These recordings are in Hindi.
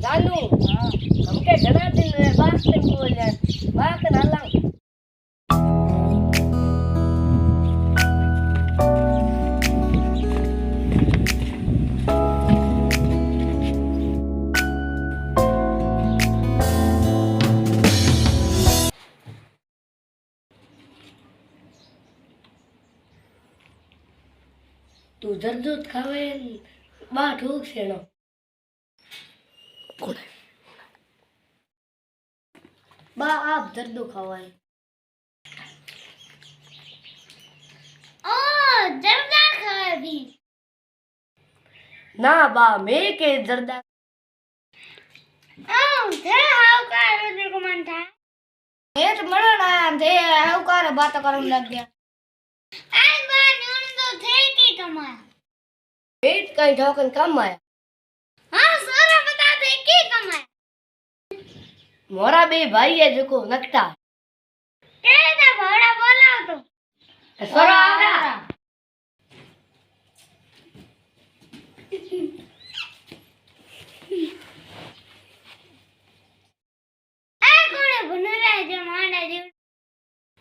जानू हमके घना दिन बात से बोल जाए बात ना लंग तू जरदूत खावे बा ठूक सेनो बा आप जरदू खावाए ओ जर्दा खावे भी ना बा मैं के जरदा ओ थे हाउ का तेरे को मन था हेठ मरण आया थे हाउ कार बात करन लग गया आज बा न्यून तो थे की कमाया पेट कहीं ठोकन कम आया हां सारा बता दे की कमाया मोरा बे भाई है जो नकटा तेरे ता भोड़ा बोलाओ तो सोरा आवरा आ कोने बनरा जो मांडा जो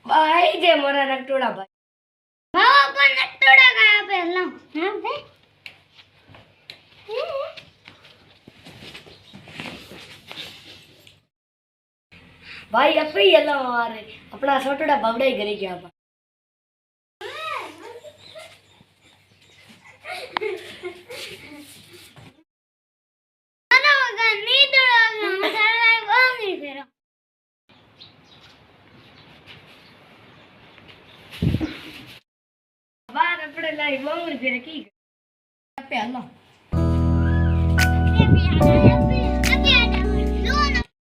भाई जे मोरा नकटोड़ा भाई भाव पर नटोड़ा का पहला हां बे भाई अपे ही अल्लाह मारे अपना छोटड़ा बावड़ा ही करे गया बा अरे मगा नी तोड़ा मसाला बांगी फेरो बार अपने लाई बांगड़ी फिर की अपे अल्लाह ये भी आना